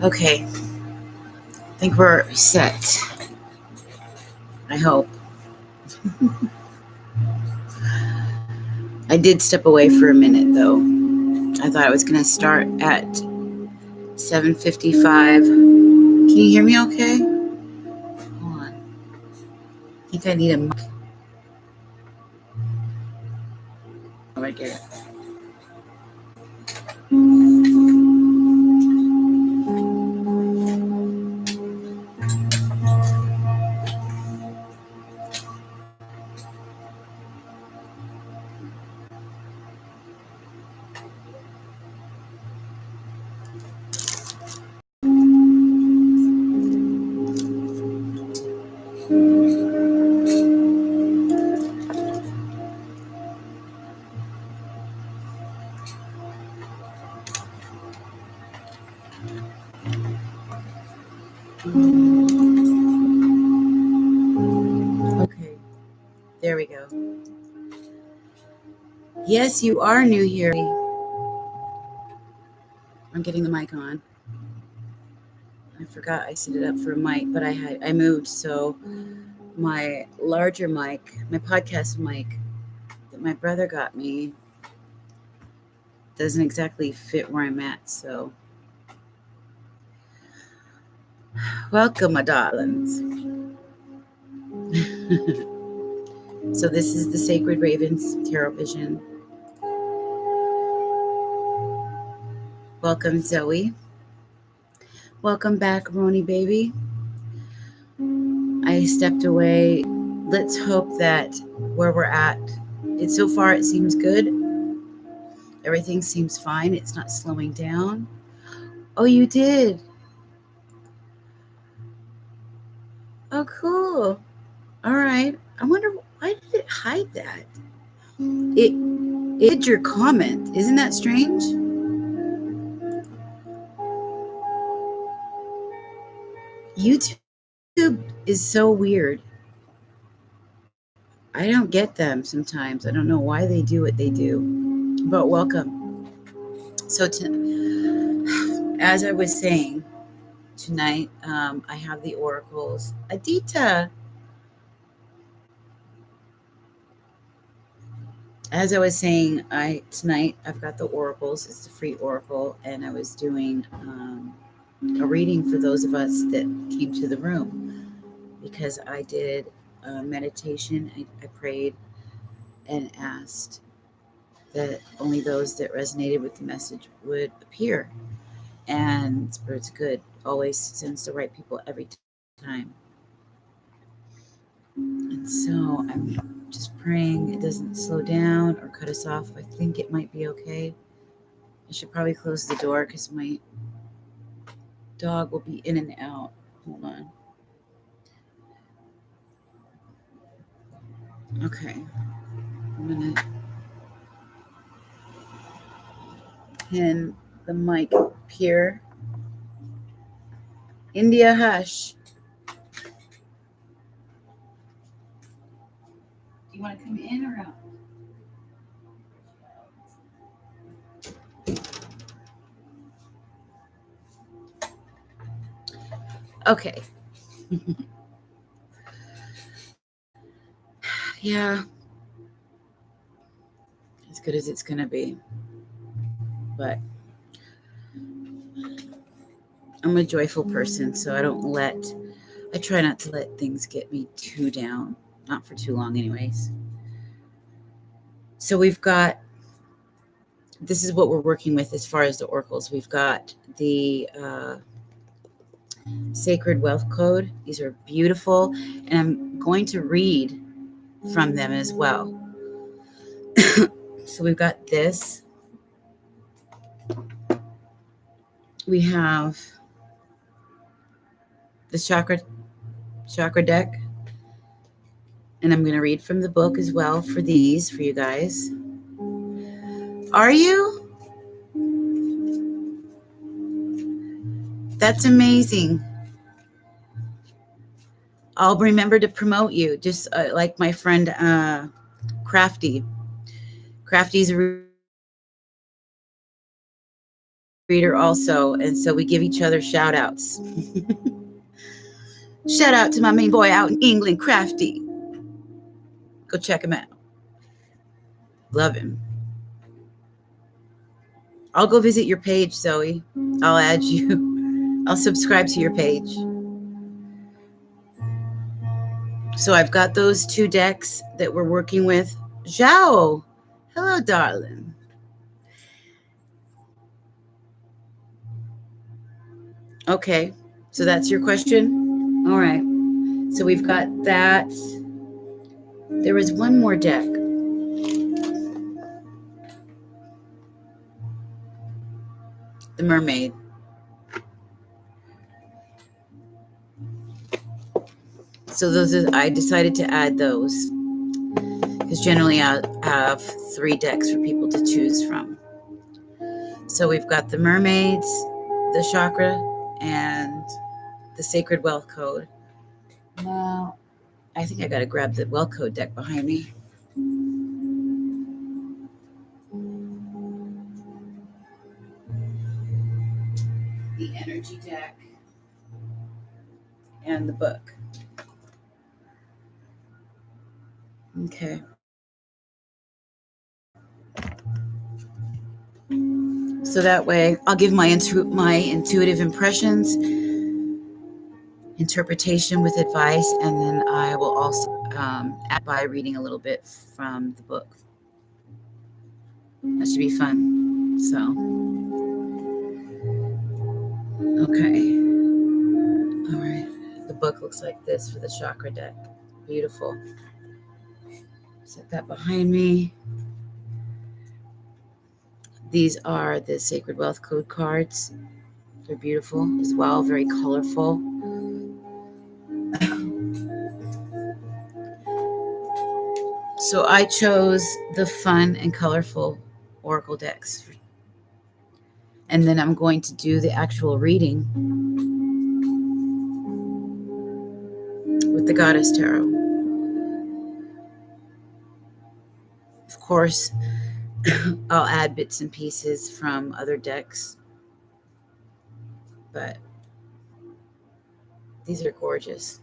Okay, I think we're set. I hope. I did step away for a minute though. I thought I was going to start at 7:55. Can you hear me okay? Hold on. I think I need a mic right there. Okay, there we go. Yes, you are new here. I'm getting the mic on. I forgot I set it up for a mic, but I moved, so my larger mic, my podcast mic that my brother got me doesn't exactly fit where I'm at, so welcome, my darlings. So this is the Sacred Ravens Tarot Vision. Welcome, Zoe. Welcome back, Roni baby. I stepped away. Let's hope that where we're at, so far it seems good. Everything seems fine. It's not slowing down. Oh, you did? Oh, cool. All right. I wonder why did it hide that? It hid your comment. Isn't that strange? YouTube is so weird. I don't get them sometimes. I don't know why they do what they do. But welcome. So, as I was saying, tonight I have the oracles. Adita. As I was saying, tonight I've got the oracles. It's a free oracle, and I was doing a reading for those of us that came to the room because I did a meditation. I prayed and asked that only those that resonated with the message would appear. And Spirit's good, always sends the right people every time. And so I'm just praying it doesn't slow down or cut us off. I think it might be okay. I should probably close the door because my dog will be in and out. Hold on. Okay. I'm going to pin the mic up here. India, hush. Do you want to come in or out? Okay. Yeah. As good as it's going to be. But I'm a joyful person, so I try not to let things get me too down. Not for too long, anyways. So this is what we're working with as far as the oracles. We've got the Sacred Wealth Code. These are beautiful, and I'm going to read from them as well. So we've got this. We have the chakra deck, and I'm going to read from the book as well for you guys. Are you? That's amazing. I'll remember to promote you, just like my friend Crafty. Crafty's a reader also, and so we give each other shout outs. Shout out to my main boy out in England, Crafty. Go check him out. Love him. I'll go visit your page, Zoe. I'll add you. I'll subscribe to your page. So I've got those 2 decks that we're working with. Zhao. Hello, darling. Okay. So that's your question? All right. So we've got that. There was one more deck. The Mermaid. So I decided to add those because generally I have 3 decks for people to choose from. So we've got the Mermaids, the Chakra, and the Sacred Wealth Code. Now, I think I got to grab the Wealth Code deck behind me. The Energy deck and the book. Okay. So that way I'll give my intuitive impressions, interpretation with advice, and then I will also add by reading a little bit from the book. That should be fun. So, okay. All right. The book looks like this for the Chakra deck. Beautiful. Set that behind me. These are the Sacred Wealth Code cards. They're beautiful as well, very colorful. So I chose the fun and colorful oracle decks. And then I'm going to do the actual reading with the Goddess Tarot. Of course, I'll add bits and pieces from other decks, but these are gorgeous.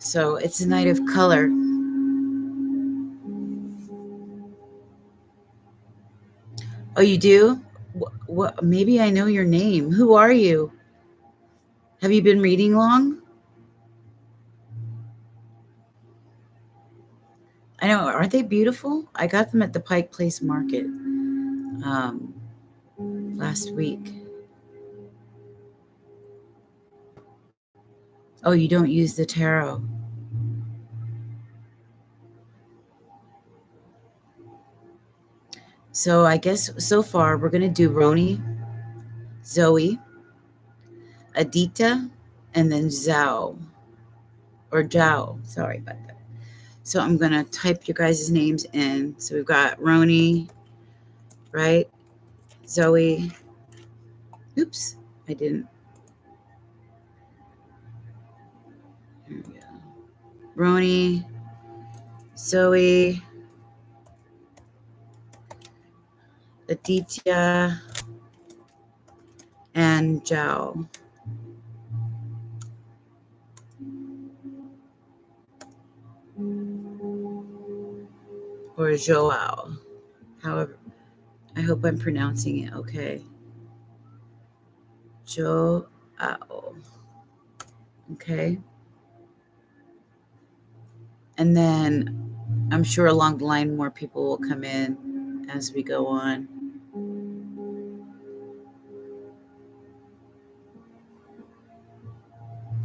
So it's a night of color. Oh, you do? What? Maybe I know your name. Who are you? Have you been reading long? I know. Aren't they beautiful? I got them at the Pike Place Market last week. Oh, you don't use the tarot. So I guess so far we're going to do Roni, Zoe, Adita, and then Zhao. Or Zhao. Sorry about that. So I'm going to type your guys' names in. So we've got Roni, right? Zoe. Oops, I didn't. Here we go. Roni, Zoe, Aditya, and Zhao. Or Joao. However, I hope I'm pronouncing it okay. Joao. Okay. And then I'm sure along the line more people will come in as we go on.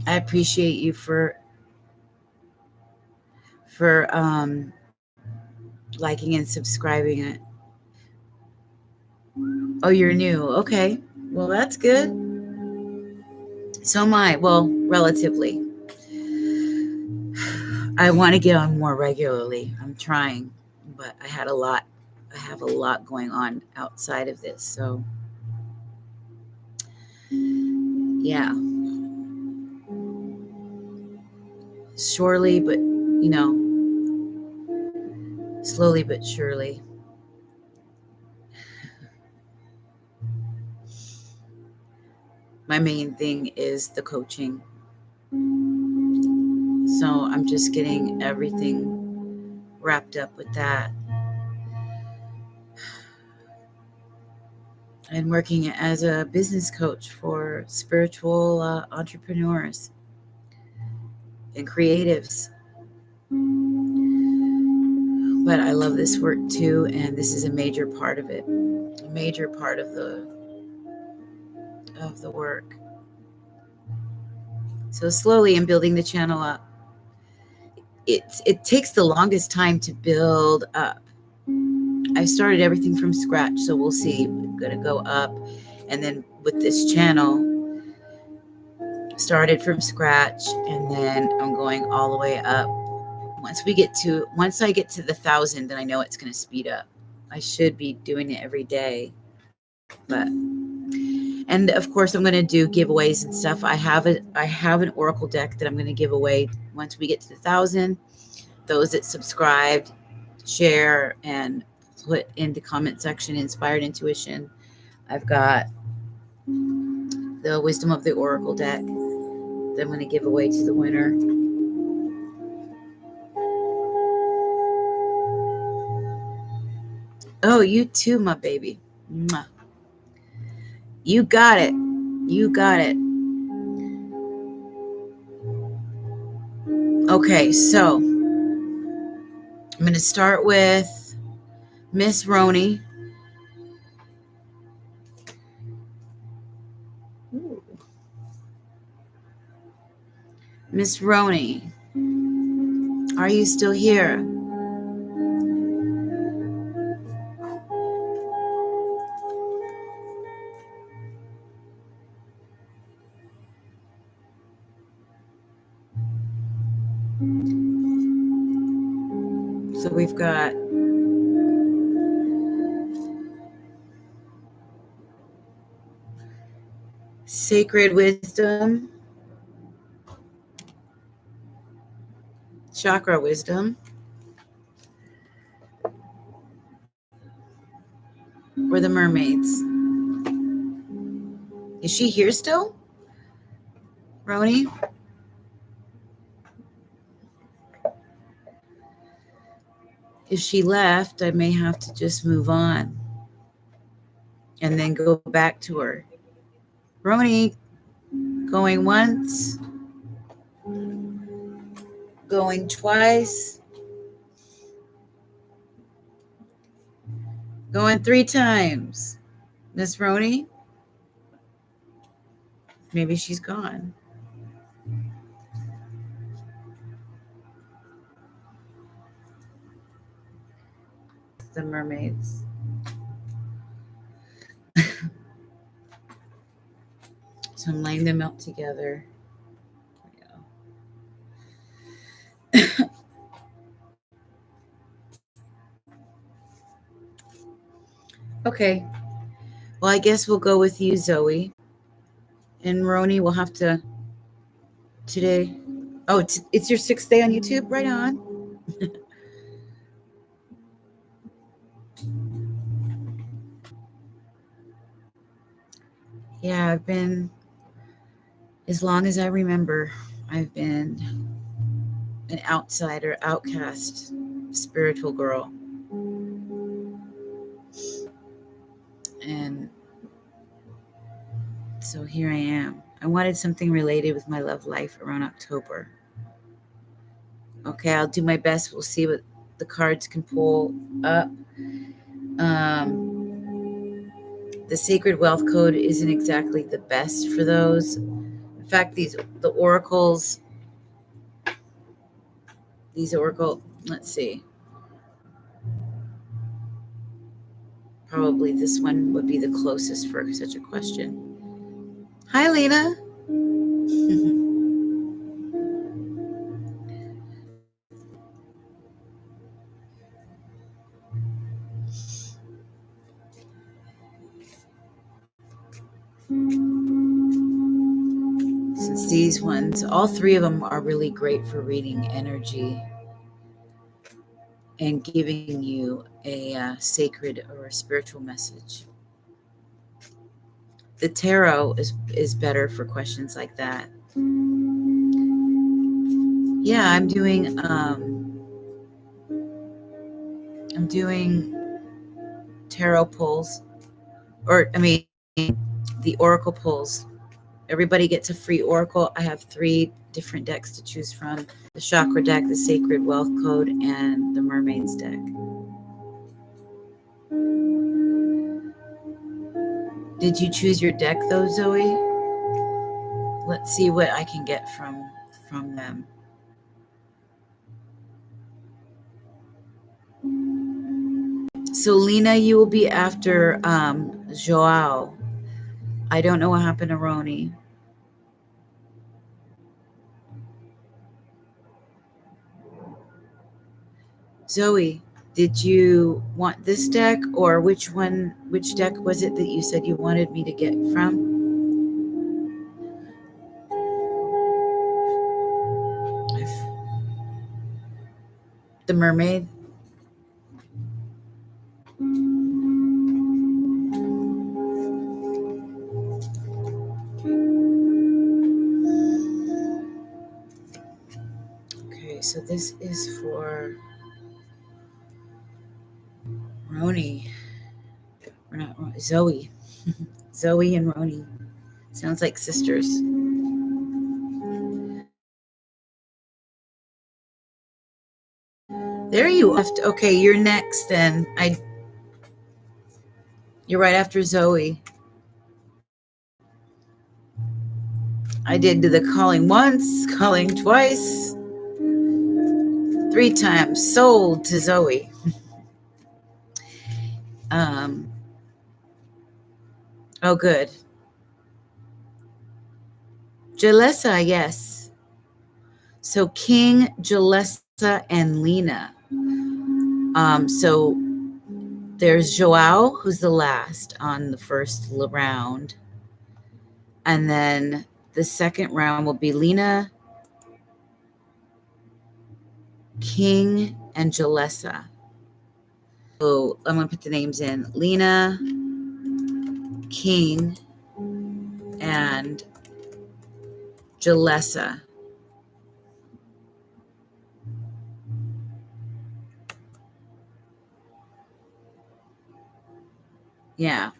I appreciate you for liking and subscribing it. Oh, you're new. Okay. Well, that's good. So am I. Well, relatively. I want to get on more regularly. I'm trying, but I have a lot going on outside of this. So, yeah. Surely, but slowly but surely. my main thing is the coaching. So I'm just getting everything wrapped up with that. And working as a business coach for spiritual entrepreneurs and creatives. But I love this work too, and this is a major part of it. A major part of the work. So slowly I'm building the channel up. It takes the longest time to build up. I started everything from scratch, so we'll see. We're gonna go up, and then with this channel, started from scratch, and then I'm going all the way up. Once I get to the 1,000, then I know it's gonna speed up. I should be doing it every day, but and of course I'm gonna do giveaways and stuff. I have an oracle deck that I'm gonna give away once we get to the 1,000. Those that subscribed, share, and put in the comment section inspired intuition. I've got the wisdom of the oracle deck that I'm going to give away to the winner. Oh, you too, my baby. Mwah. You got it. You got it. Okay, so I'm going to start with Miss Roni. Miss Roni, are you still here? So we've got sacred wisdom, chakra wisdom, or the mermaids. Is she here still, Roni? If she left, I may have to just move on and then go back to her. Roni, going once, going twice, going 3 times. Miss Roni, maybe she's gone. The mermaids. So I'm laying them out together. Okay. Well, I guess we'll go with you, Zoe. And Roni will have to today. Oh, it's your 6th day on YouTube? Right on. Yeah, I've been, as long as I remember, I've been an outsider, outcast, spiritual girl. And so here I am. I wanted something related with my love life around October. Okay, I'll do my best. We'll see what the cards can pull up. The Sacred Wealth Code isn't exactly the best for those. In fact, the oracles, let's see. Probably this one would be the closest for such a question. Hi, Lena. Since these ones, all 3 of them are really great for reading energy and giving you a sacred or a spiritual message. the tarot is better for questions like that. Yeah, I'm doing tarot pulls, or I mean the oracle pulls. Everybody gets a free oracle. I have 3 different decks to choose from: the chakra deck, the sacred wealth code, and the mermaids deck. Did you choose your deck though, Zoe? Let's see what I can get from them. So Lena, you will be after Joao. I don't know what happened to Roni. Zoe, did you want this deck, or which deck was it that you said you wanted me to get from? The mermaid? Okay, so this is for Roni. Or not Roni, Zoe. Zoe and Roni. Sounds like sisters. There you left. Okay, you're next then. You're right after Zoe. I did the calling once, calling twice, 3 times. Sold to Zoe. Oh, good. Jalessa, yes. So King, Jalessa, and Lena. So there's Joao, who's the last on the first round. And then the second round will be Lena, King, and Jalessa. So I'm going to put the names in. Lena, King, and Jalessa. Yeah.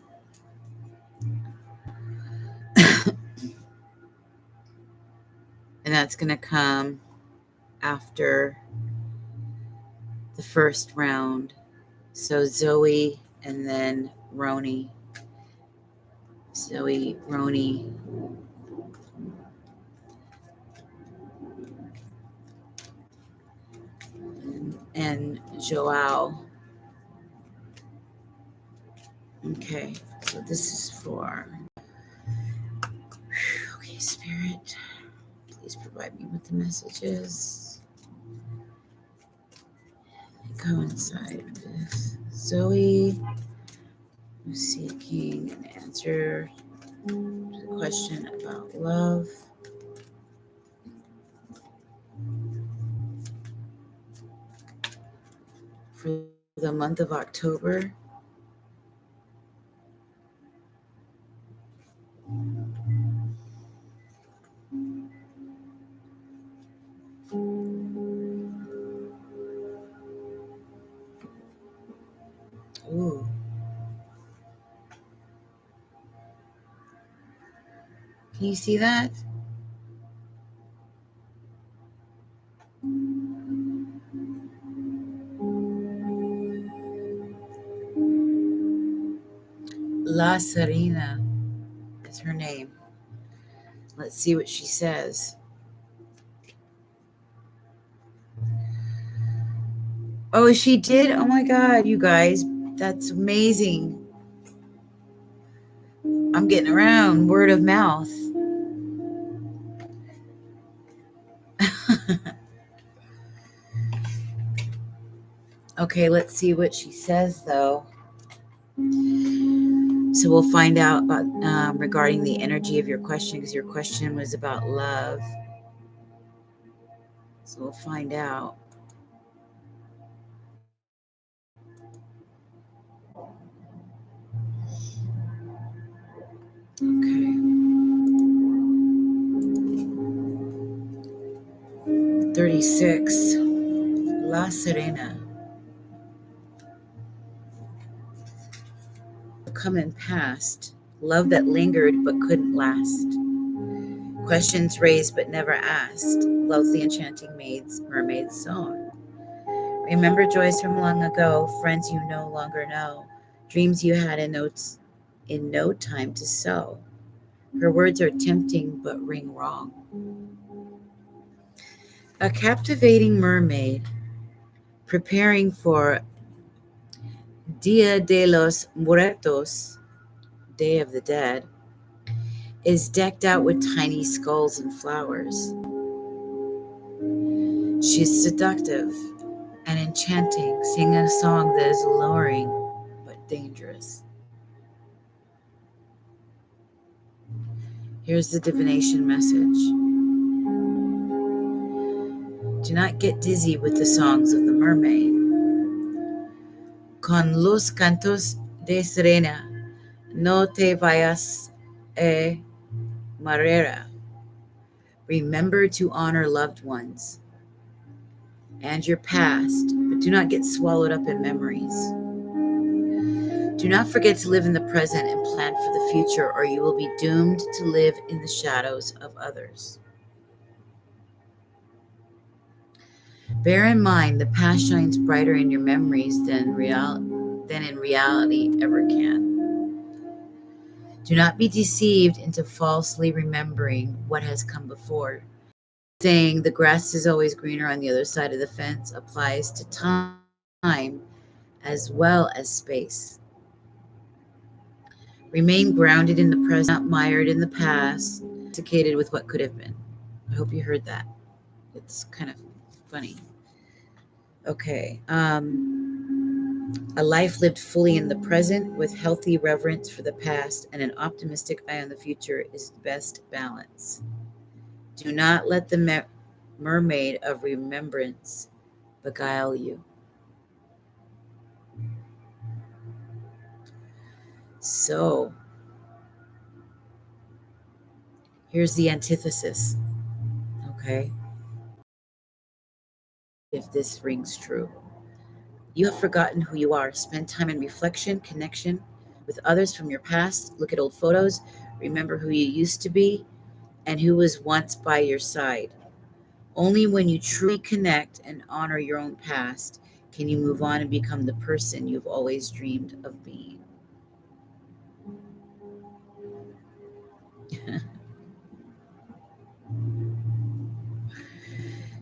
And that's going to come after the first round. So Zoe and then Roni. Zoe, Roni. And Joao. Okay, so this is for... Okay, Spirit, please provide me with the messages. Coincide with Zoe, who's seeking an answer to the question about love. For the month of October. Ooh. Can you see that? La Serena is her name. Let's see what she says. Oh, she did? Oh my God, you guys. That's amazing. I'm getting around word of mouth. Okay, let's see what she says, though. So we'll find out about regarding the energy of your question, because your question was about love. So we'll find out. 36. La Serena. Come and passed. Love that lingered but couldn't last. Questions raised but never asked. Loves the enchanting mermaid's song. Remember joys from long ago, friends you no longer know, dreams you had in no time to sow. Her words are tempting but ring wrong. A captivating mermaid preparing for Dia de los Muertos, Day of the Dead, is decked out with tiny skulls and flowers. She's seductive and enchanting, singing a song that is alluring but dangerous. Here's the divination message. Do not get dizzy with the songs of the mermaid. Con los cantos de sirena, no te vayas a marera. Remember to honor loved ones and your past, but do not get swallowed up in memories. Do not forget to live in the present and plan for the future, or you will be doomed to live in the shadows of others. Bear in mind, the past shines brighter in your memories than in reality ever can. Do not be deceived into falsely remembering what has come before. Saying the grass is always greener on the other side of the fence applies to time as well as space. Remain grounded in the present, not mired in the past, intoxicated with what could have been. I hope you heard that. It's kind of funny. Okay. A life lived fully in the present with healthy reverence for the past and an optimistic eye on the future is the best balance. Do not let the mermaid of remembrance beguile you. So, here's the antithesis, okay? If this rings true. You have forgotten who you are. Spend time in reflection, connection with others from your past. Look at old photos. Remember who you used to be and who was once by your side. Only when you truly connect and honor your own past can you move on and become the person you've always dreamed of being.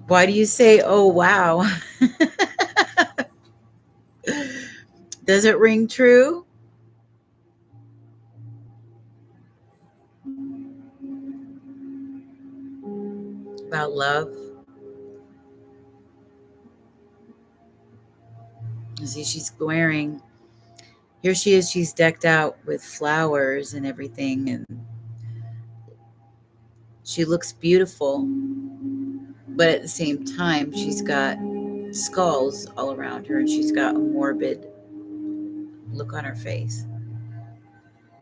Why do you say, oh, wow? Does it ring true? About love? You see, she's wearing, here she is, she's decked out with flowers and everything, and she looks beautiful, but at the same time, she's got skulls all around her, and she's got a morbid look on her face.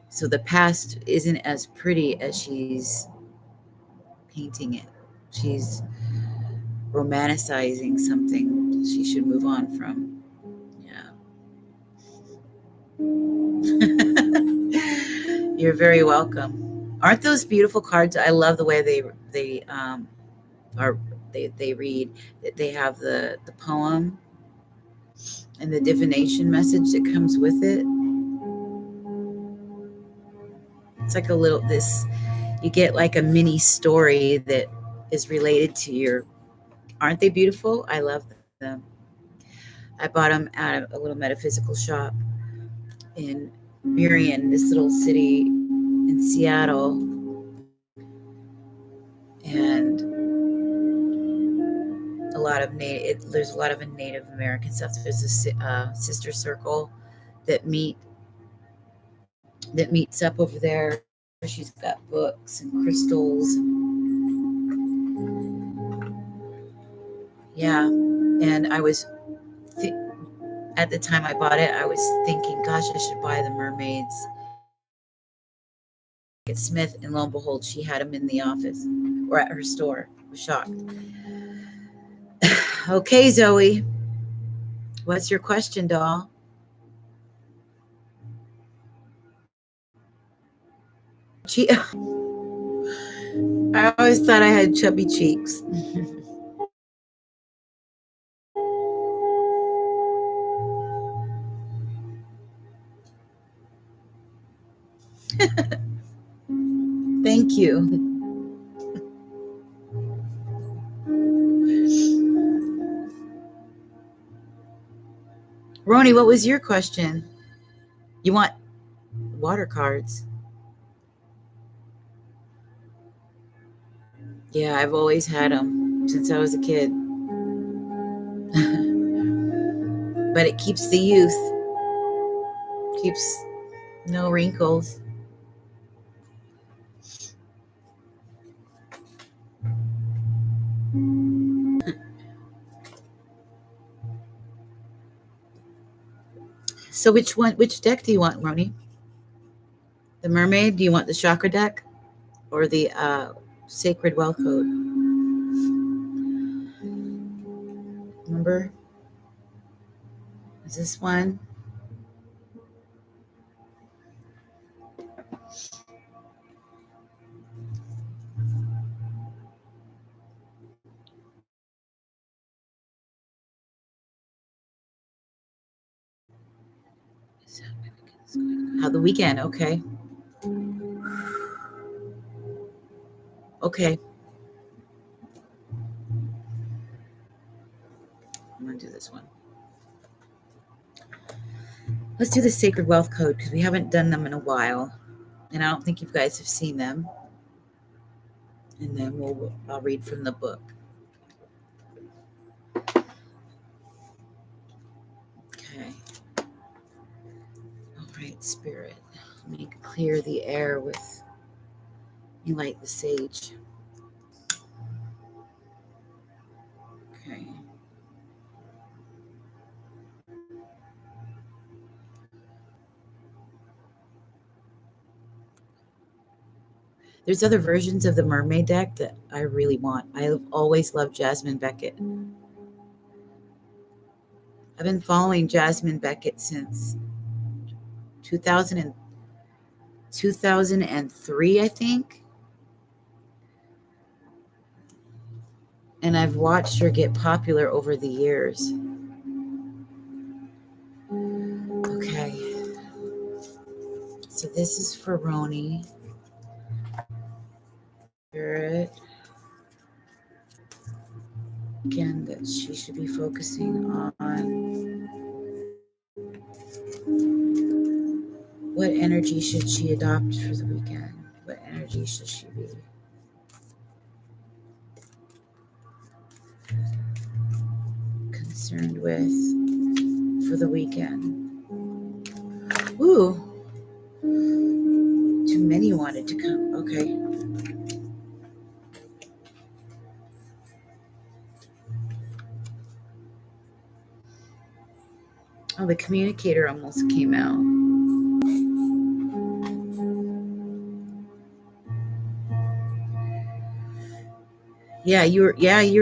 So the past isn't as pretty as she's painting it. She's romanticizing something she should move on from. Yeah. You're very welcome. Aren't those beautiful cards? I love the way they are they read. They have the poem and the divination message that comes with it. It's like a little this you get like a mini story that is related to your. Aren't they beautiful? I love them. I bought them at a little metaphysical shop in Burien, this little city in Seattle, and there's a lot of Native American stuff. There's a sister circle that meets up over there. She's got books and crystals. Yeah, and I was at the time I bought it, I was thinking, gosh, I should buy the mermaids at Smith, and lo and behold, she had them in the office or at her store. I was shocked. Okay, Zoe. What's your question, doll? I always thought I had chubby cheeks. Thank you. Roni, what was your question? You want water cards? Yeah, I've always had them since I was a kid. But it keeps the youth, keeps no wrinkles. So which deck do you want, Roni? The mermaid? Do you want the chakra deck or the sacred well code? Remember? Is this one? How the weekend? Okay. Okay. I'm gonna do this one. Let's do the sacred wealth code because we haven't done them in a while, and I don't think you guys have seen them. And then I'll read from the book. Okay. All right, Spirit. Let me clear the air with you light the sage. Okay. There's other versions of the mermaid deck that I really want. I've always loved Jasmine Beckett. I've been following Jasmine Beckett since 2003, I think. And I've watched her get popular over the years. Okay. So this is for Roni. Spirit. Again, that she should be focusing on what energy should she adopt for the weekend? What energy should she be concerned with for the weekend? Ooh, too many wanted to come. Okay. Oh, the communicator almost came out. Yeah, you were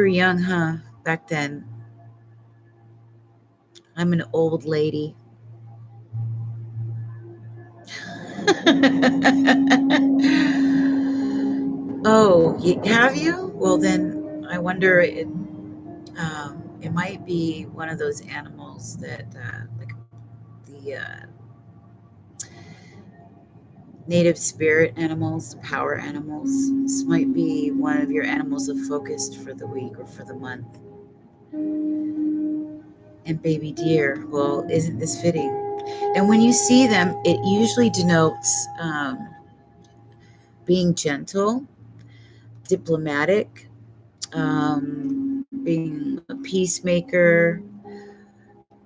young, huh? Back then. I'm an old lady. Oh, have you? Well, then I wonder it might be one of those animals that like the native spirit animals, power animals. This might be one of your animals of focus for the week or for the month. And baby deer, well, isn't this fitting? And when you see them, it usually denotes being gentle, diplomatic, being a peacemaker,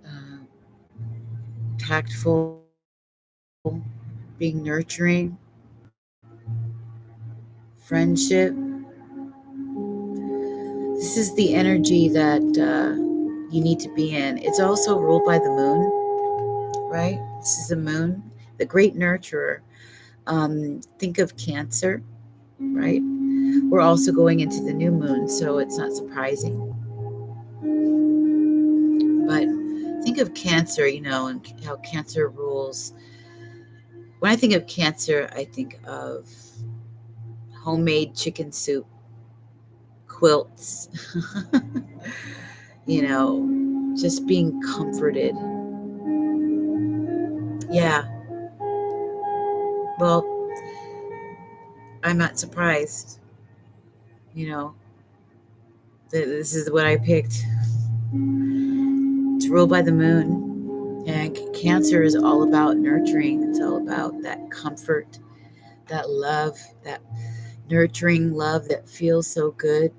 uh, tactful, being nurturing, friendship. This is the energy that you need to be in. It's also ruled by the moon, right? This is the moon, the great nurturer. Think of Cancer, right? We're also going into the new moon, so it's not surprising. think of Cancer, and how Cancer rules. When I think of Cancer, I think of homemade chicken soup, quilts, just being comforted. Yeah. Well, I'm not surprised, that this is what I picked. It's ruled by the moon. And Cancer is all about nurturing. It's all about that comfort, that love, that nurturing love that feels so good,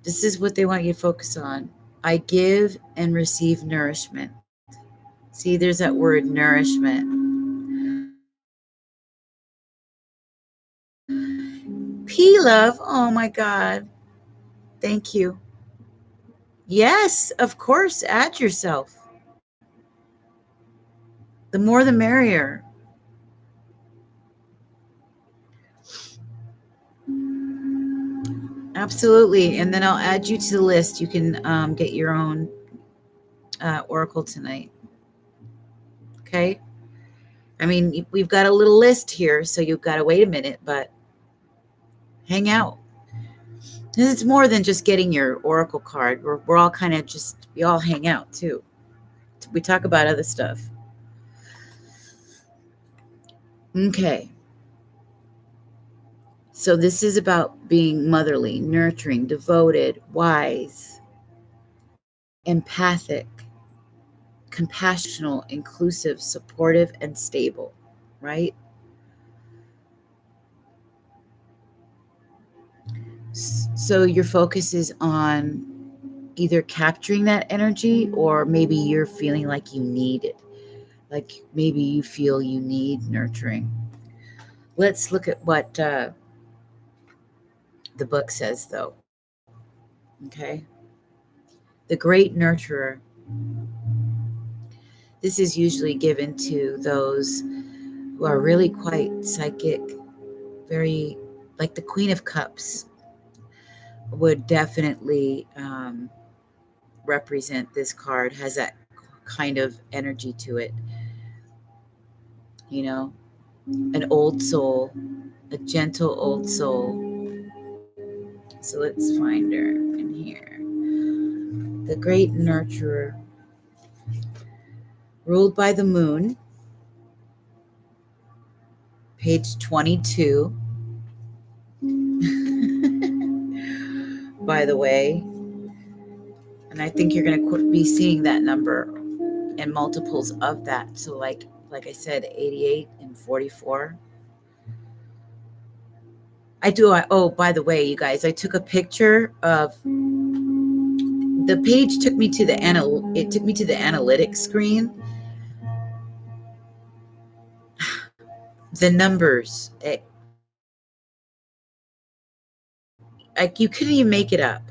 This is what they want you to focus on. I give and receive nourishment. See, there's that word, nourishment. P love. Oh my God. Thank you. Yes, of course. Add yourself. The more the merrier. Absolutely. And then I'll add you to the list. You can get your own oracle tonight. Okay. I mean, we've got a little list here, so you've got to wait a minute, but hang out. It's more than just getting your oracle card. We're all kind of we all hang out too. We talk about other stuff. Okay. So this is about being motherly, nurturing, devoted, wise, empathic, compassionate, inclusive, supportive, and stable, right? So your focus is on either capturing that energy, or maybe you're feeling like you need it. Like maybe you feel you need nurturing. Let's look at what the book says, though. Okay. The Great Nurturer. This is usually given to those who are really quite psychic, very like the Queen of Cups would definitely represent this card, has that kind of energy to it. An old soul, a gentle old soul. So let's find her in here. The Great Nurturer, ruled by the moon, page 22. By the way, and I think you're going to be seeing that number and multiples of that. So like I said, 88 and 44. Oh, by the way, you guys, I took a picture of the page. Took me to the analytics screen. The numbers, like you couldn't even make it up.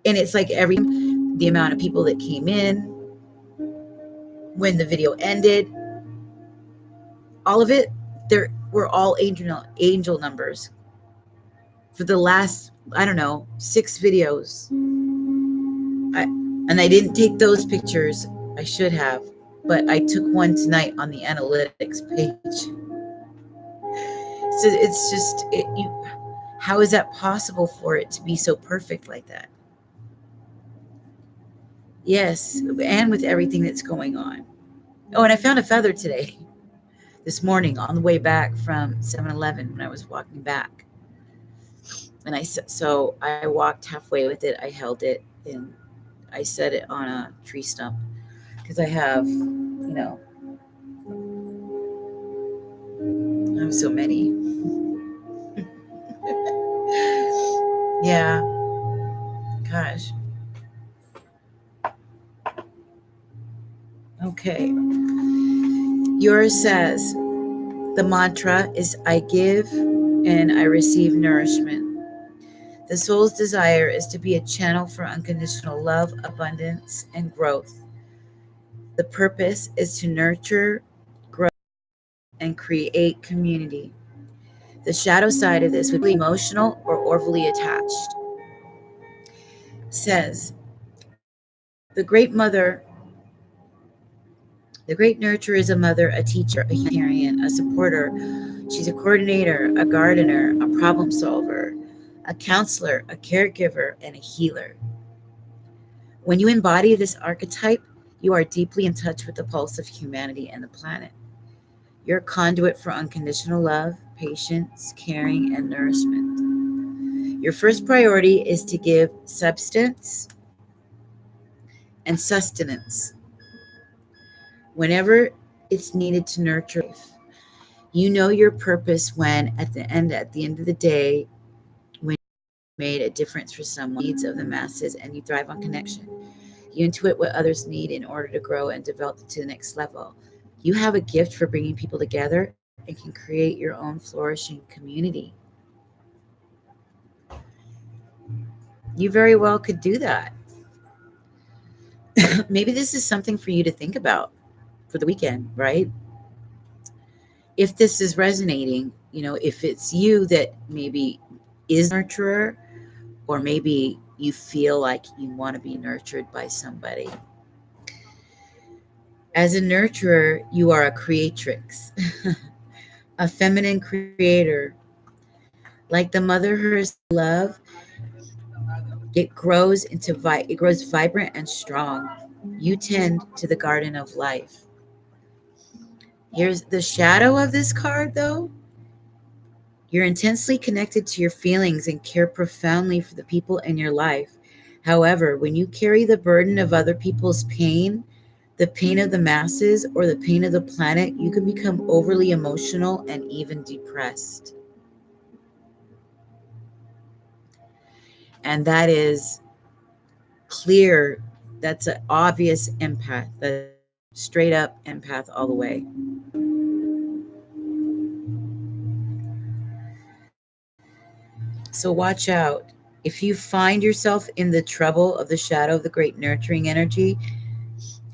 And it's like the amount of people that came in, when the video ended, all of it, there were all angel numbers for the last, I don't know, 6 videos. And I didn't take those pictures. I should have, but I took one tonight on the analytics page. So it's just, how is that possible for it to be so perfect like that? Yes, and with everything that's going on. Oh, and I found a feather today, this morning on the way back from 7-Eleven when I was walking back. And so I walked halfway with it. I held it and I set it on a tree stump because I have so many. Yeah. Gosh. Okay. Yours says, the mantra is, I give and I receive nourishment. The soul's desire is to be a channel for unconditional love, abundance, and growth. The purpose is to nurture, grow, and create community. The shadow side of this would be emotional or overly attached. Says, The great mother, the great nurturer is a mother, a teacher, a humanitarian, a supporter. She's a coordinator, a gardener, a problem solver, a counselor, a caregiver, and a healer. When you embody this archetype, you are deeply in touch with the pulse of humanity and the planet. You're a conduit for unconditional love, patience, caring, and nourishment. Your first priority is to give substance and sustenance whenever it's needed to nurture life. You know your purpose when at the end of the day, when you made a difference for someone, needs of the masses, and you thrive on connection. You intuit what others need in order to grow and develop to the next level. You have a gift for bringing people together and can create your own flourishing community. You very well could do that. Maybe this is something for you to think about for the weekend, right? If this is resonating, if it's you that maybe is a nurturer, or maybe you feel like you want to be nurtured by somebody. As a nurturer, you are a creatrix, a feminine creator. Like the mother herself, love, it grows vibrant and strong. You tend to the garden of life. Here's the shadow of this card, though. You're intensely connected to your feelings and care profoundly for the people in your life. However, when you carry the burden of other people's pain, the pain of the masses, or the pain of the planet, you can become overly emotional and even depressed. And that is clear. That's an obvious empath. That's straight up empath all the way. So watch out. If you find yourself in the trouble of the shadow of the great nurturing energy,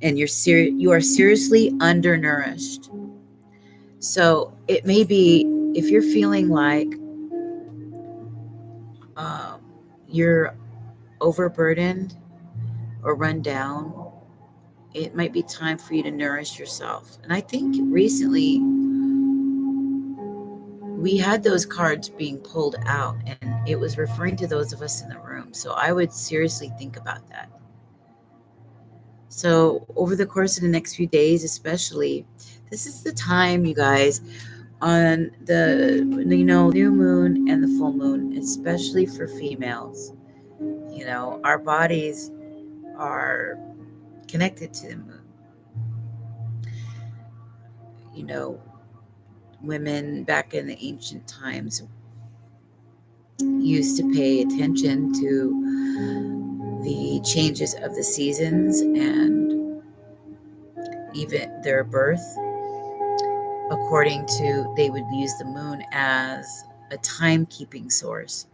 and you are seriously undernourished. So it may be, if you're feeling like um, you're overburdened or run down, it might be time for you to nourish yourself. And I think recently we had those cards being pulled out, and it was referring to those of us in the room. So I would seriously think about that. So over the course of the next few days, especially, this is the time, you guys, on the new moon and the full moon, especially for females. Our bodies are connected to the moon. Women back in the ancient times used to pay attention to the changes of the seasons and even their birth. They would use the moon as a timekeeping source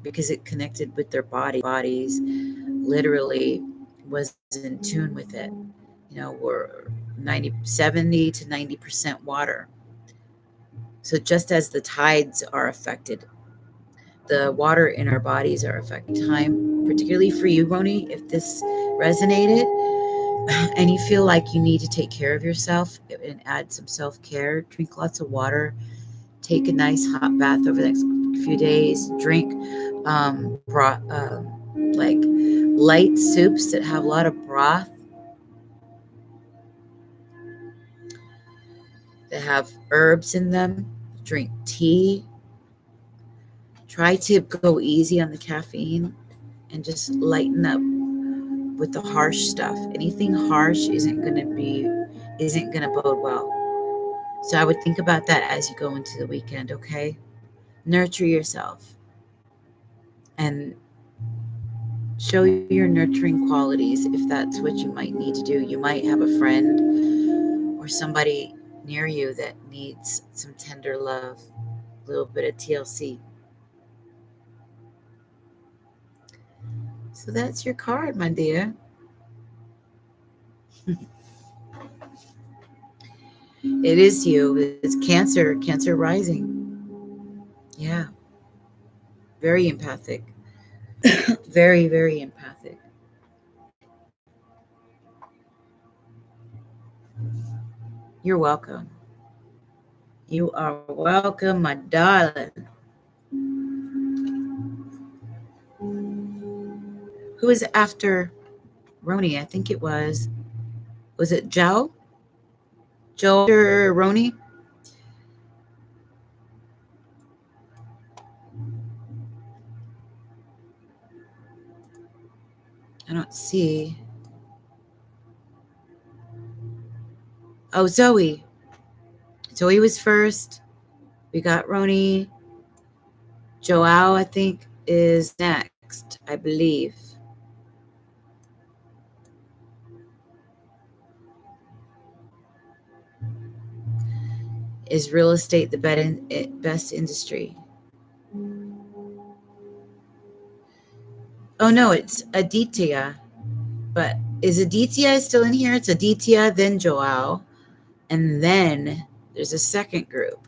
because it connected with their bodies, literally was in tune with it. We're 70 to 90% water. So just as the tides are affected, the water in our bodies are affected. Time, particularly for you, Roni, if this resonated and you feel like you need to take care of yourself and add some self-care, drink lots of water, take a nice hot bath over the next few days, drink like light soups that have a lot of broth, that have herbs in them, drink tea. Try to go easy on the caffeine and just lighten up with the harsh stuff. Anything harsh isn't going to bode well. So I would think about that as you go into the weekend, okay? Nurture yourself and show your nurturing qualities if that's what you might need to do. You might have a friend or somebody near you that needs some tender love, a little bit of TLC. So that's your card, my dear. It is you. It's Cancer rising. Yeah. Very empathic. Very, very empathic. You're welcome. You are welcome, my darling. Who is after Roni? I think it was it Joe? Joe after Roni? I don't see. Oh, Zoe. Zoe was first. We got Roni. Joao, I think, is next, I believe. Is real estate the best industry? Oh, no, it's Aditya. But is Aditya still in here? It's Aditya, then Joao. And then there's a second group.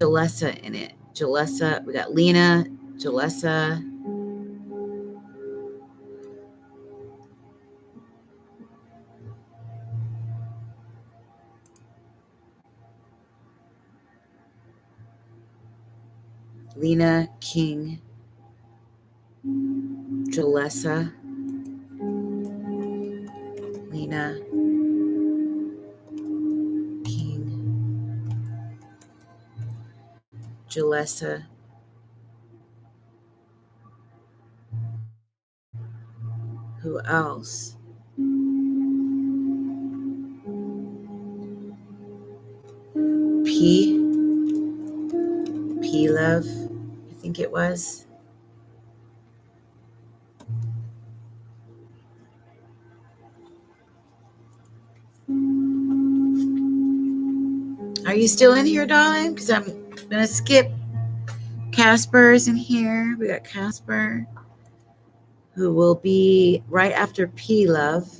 Jalessa in it. Jalessa, we got Lena, Jalessa. Lena, King, Jalessa, Lena, King, Jalessa. Who else? P Love, I think it was. Are you still in here, darling? Because I'm going to skip. Casper's in here. We got Casper, who will be right after P Love.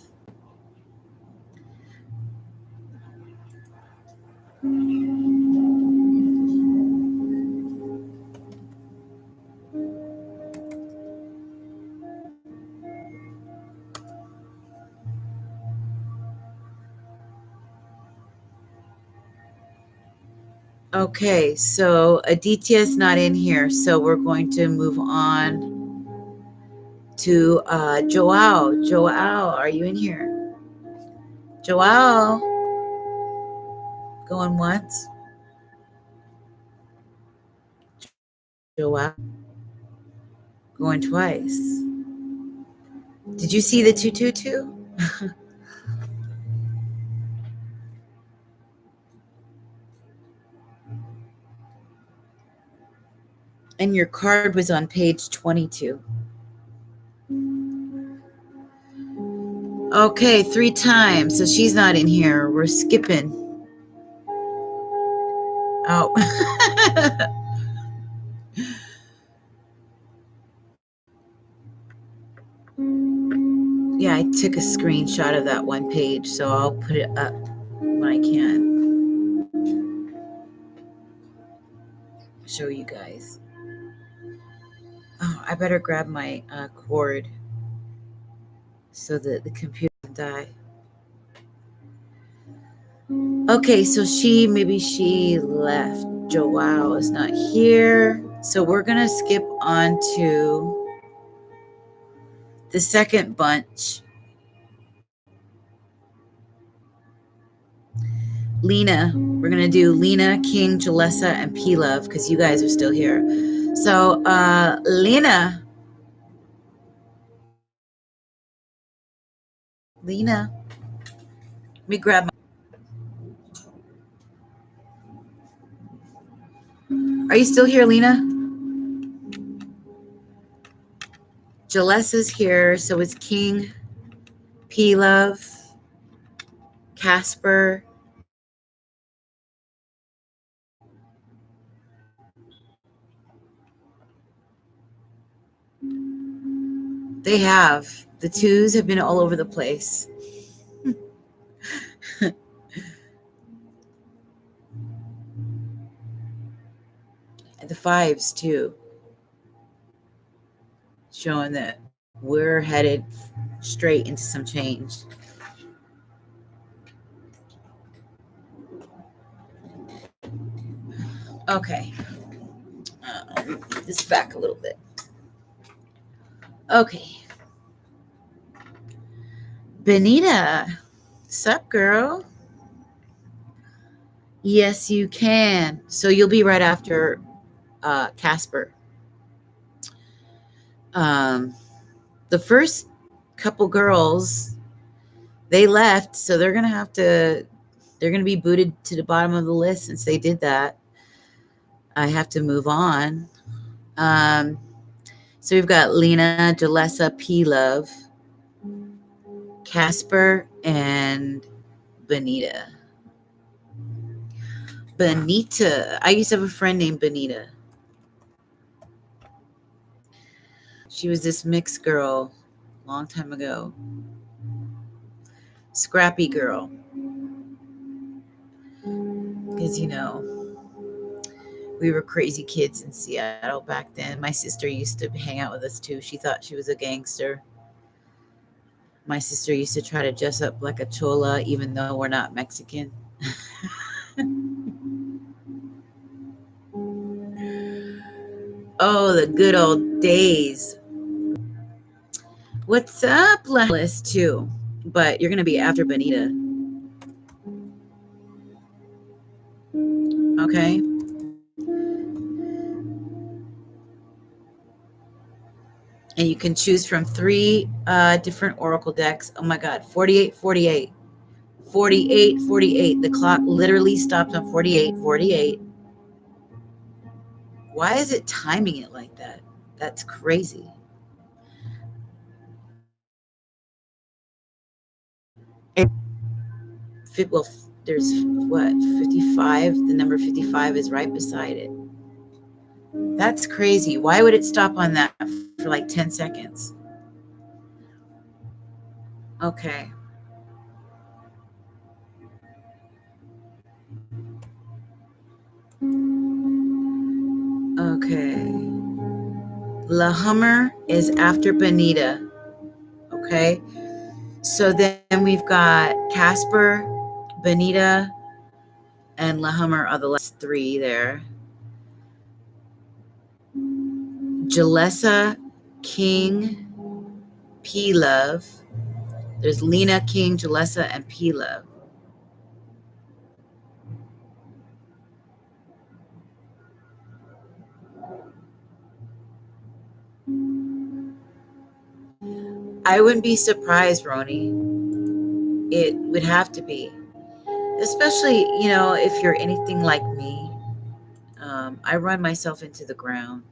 Okay, so Aditya's not in here, so we're going to move on to Joao. Joao, are you in here? Joao, going once. Joao, going twice. Did you see the 222? And your card was on page 22. Okay, 3 times. So she's not in here. We're skipping. Oh. Yeah, I took a screenshot of that one page, so I'll put it up when I can. Show you guys. Oh, I better grab my cord so that the computer doesn't die. Okay, so maybe she left. Joao is not here. So we're going to skip on to the second bunch. Lena. We're going to do Lena, King, Jalessa, and P Love because you guys are still here. So, Lena. Let me grab Are you still here, Lena? Jalessa's here, so it's King, P Love, Casper. They have. The 2s have been all over the place. And the 5s too. Showing that we're headed straight into some change. Okay. Move this back a little bit. Okay. Benita, sup, girl? Yes, you can. So you'll be right after Casper. The first couple girls, they left, so they're gonna be booted to the bottom of the list. Since they did that, I have to move on. So we've got Lena, Jalessa, P Love, Casper, and Benita. Benita. I used to have a friend named Benita. She was this mixed girl a long time ago. Scrappy girl. Because, we were crazy kids in Seattle back then. My sister used to hang out with us too. She thought she was a gangster. My sister used to try to dress up like a chola, even though we're not Mexican. Oh, the good old days. What's up, list too? But you're going to be after Benita. Okay. And you can choose from 3 different oracle decks. Oh my God, 48, 48. 48, 48. The clock literally stopped on 48, 48. Why is it timing it like that? That's crazy. Well, there's what, 55? The number 55 is right beside it. That's crazy. Why would it stop on that for like 10 seconds? Okay. Okay. La Hummer is after Benita. Okay. So then we've got Casper, Benita, and La Hummer are the last 3 there. Jalessa, King, P Love. There's Lena, King, Jalessa, and P Love. I wouldn't be surprised, Roni. It would have to be. Especially, if you're anything like me. I run myself into the ground.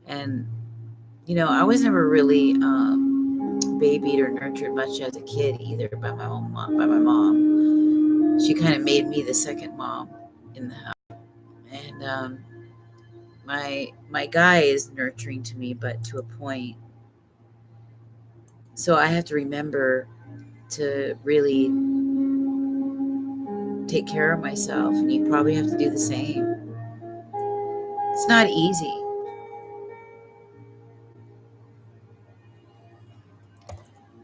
And, I was never really babied or nurtured much as a kid either by my mom. She kind of made me the second mom in the house. And my guy is nurturing to me, but to a point. So I have to remember to really take care of myself, and you probably have to do the same. It's not easy.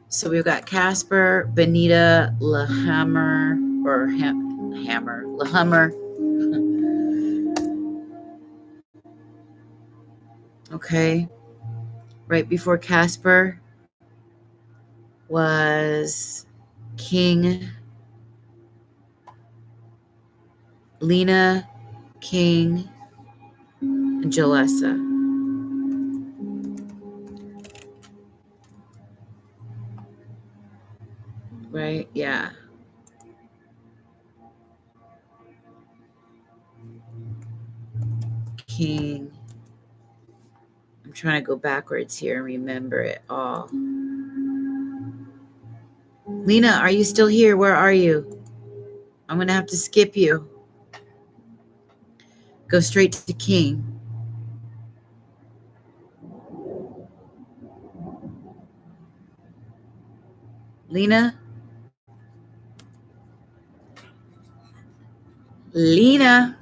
So we've got Casper, Benita, La Hammer, or Hammer, La Hummer. Okay. Right before Casper was King, Lena, King, and Jalessa. Right? Yeah. King. I'm trying to go backwards here and remember it all. Lena, are you still here? Where are you? I'm going to have to skip you. Go straight to King. Lena? Lena?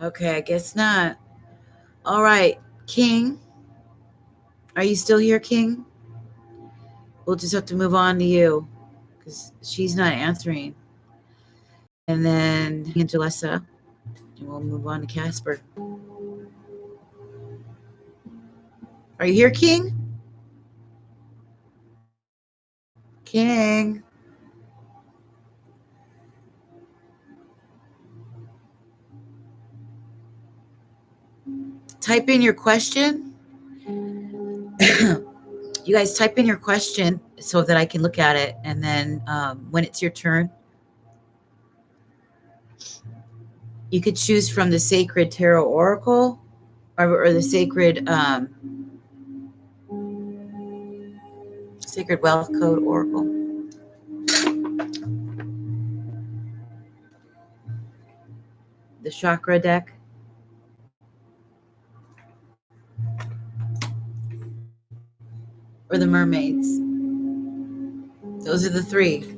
Okay, I guess not. All right, King. Are you still here, King? We'll just have to move on to you because she's not answering. And then Angelessa, and we'll move on to Casper. Are you here, King? King. Type in your question. You guys type in your question so that I can look at it. And then when it's your turn, you could choose from the Sacred Tarot Oracle or the Sacred Wealth Code Oracle. The Chakra deck. Or the Mermaids. Those are the three.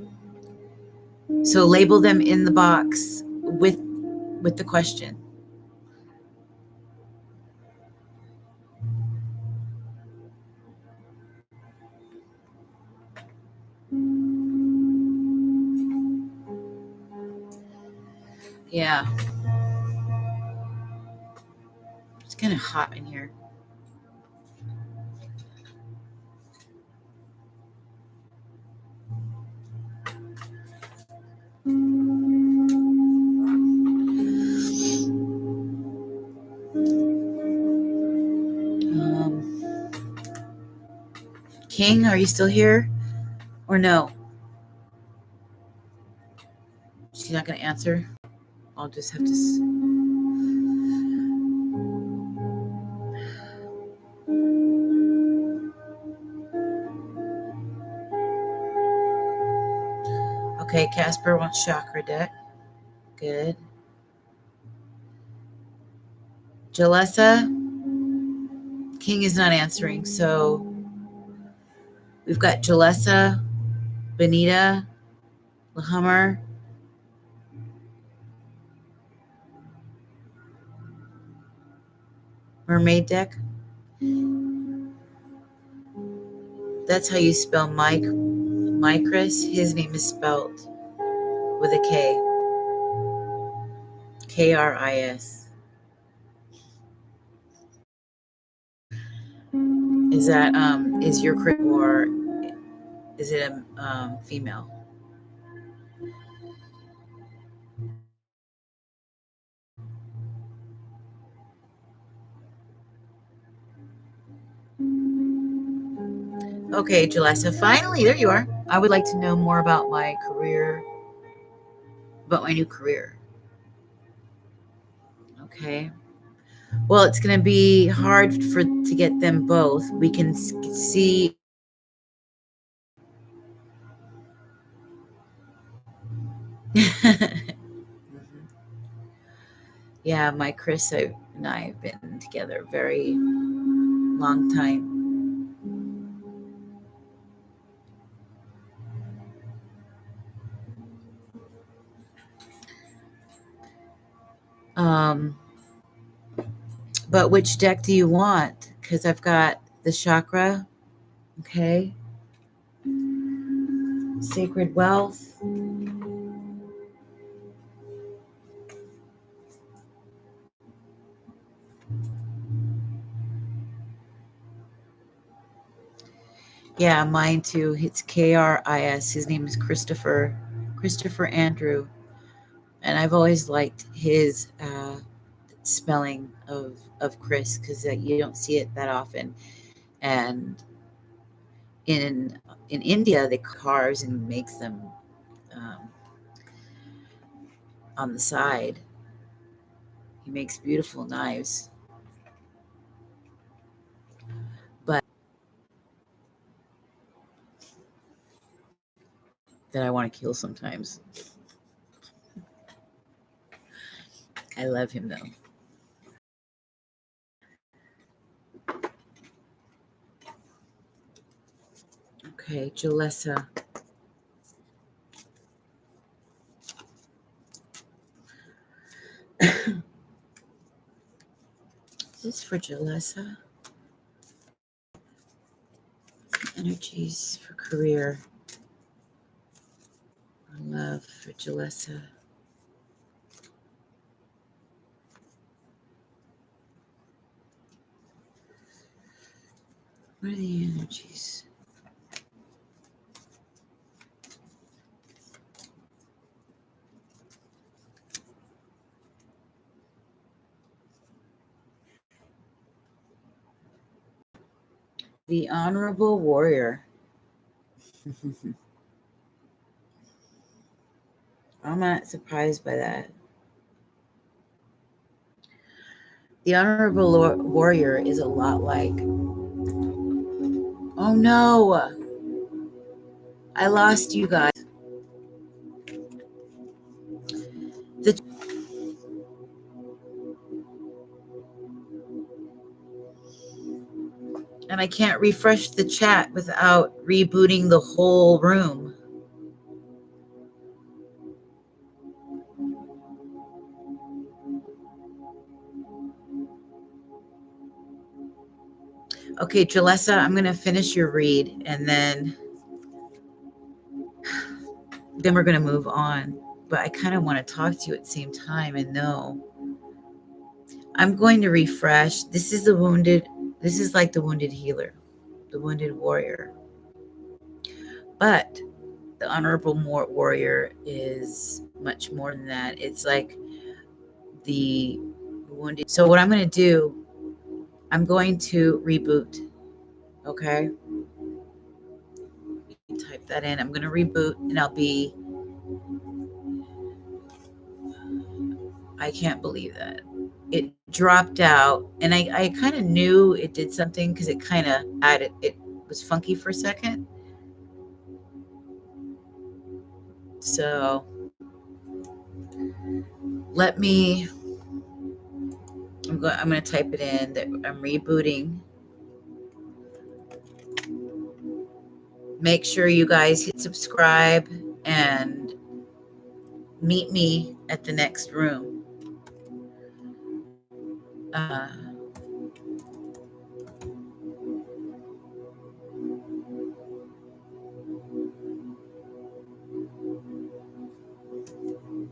So label them in the box with the question. Yeah. It's kind of hot in here. King, are you still here? Or no? She's not going to answer. I'll just have to. Okay, Casper wants Chakra deck. Good. Jalessa, King is not answering. So we've got Jalessa, Benita, Lahammer, Mermaid deck. That's how you spell Mike. Chris. His name is spelled with a K. Kris. Is that is your Chris or is it a female? Okay, Jalessa, finally, there you are. I would like to know more about my career, about my new career. Okay. Well, it's going to be hard to get them both. We can see. Yeah, my Chris and I have been together a very long time. But which deck do you want? Because I've got the Chakra, okay, Sacred Wealth. Yeah, mine too. It's Kris. His name is Christopher Andrew. And I've always liked his spelling of Chris because you don't see it that often. And in India, they cars and makes them um, on the side. He makes beautiful knives, but that I want to kill sometimes. I love him though. Okay, Jalessa. this for Jalessa? Energies for career. Love for Jalessa. What are the energies? The Honorable Warrior. I'm not surprised by that. The Honorable Warrior is a lot like, oh no, I lost you guys. And I can't refresh the chat without rebooting the whole room. Okay, Jalessa, I'm going to finish your read and then we're going to move on. But I kind of want to talk to you at the same time and know. I'm going to refresh. This is like the wounded healer, the wounded warrior. But the Honorable Warrior is much more than that. It's like the wounded. So what I'm going to do, I'm going to reboot. Okay. Type that in. I'm going to reboot and I can't believe that. It dropped out and I kind of knew it did something because it kind of added, it was funky for a second. So I'm going to type it in that I'm rebooting. Make sure you guys hit subscribe and meet me at the next room.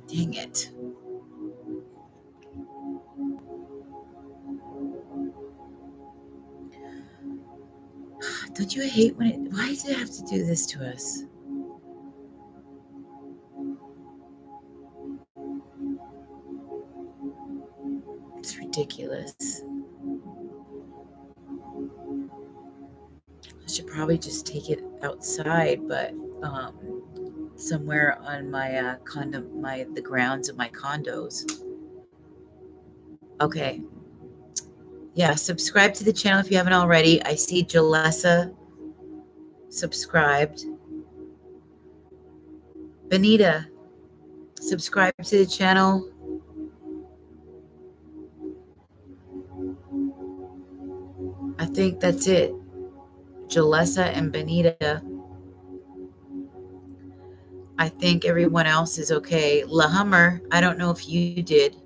Dang it. Don't you hate why does it have to do this to us? It's ridiculous. I should probably just take it outside, but somewhere on my the grounds of my condos. Okay. Yeah, subscribe to the channel if you haven't already. I see Jalessa subscribed. Benita, subscribe to the channel. I think that's it. Jalessa and Benita. I think everyone else is okay. La Hummer, I don't know if you did.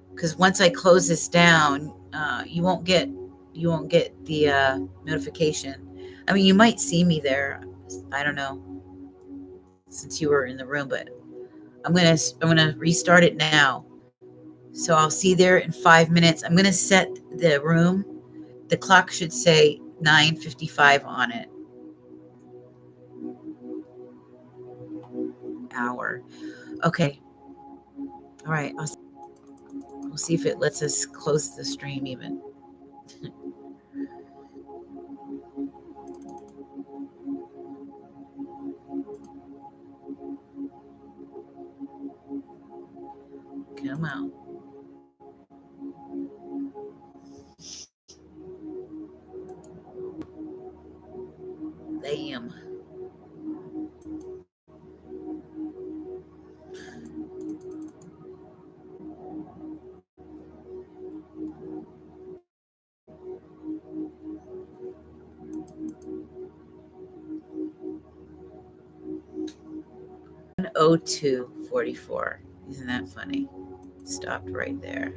Because once I close this down, you won't get the notification. I mean, you might see me there. I don't know, since you were in the room, but I'm gonna restart it now. So I'll see you there in 5 minutes. I'm gonna set the room. The clock should say 9:55 on it. Hour. Okay. All right. We'll see if it lets us close the stream even. Come out. Damn. .02:44. Isn't that funny? Stopped right there.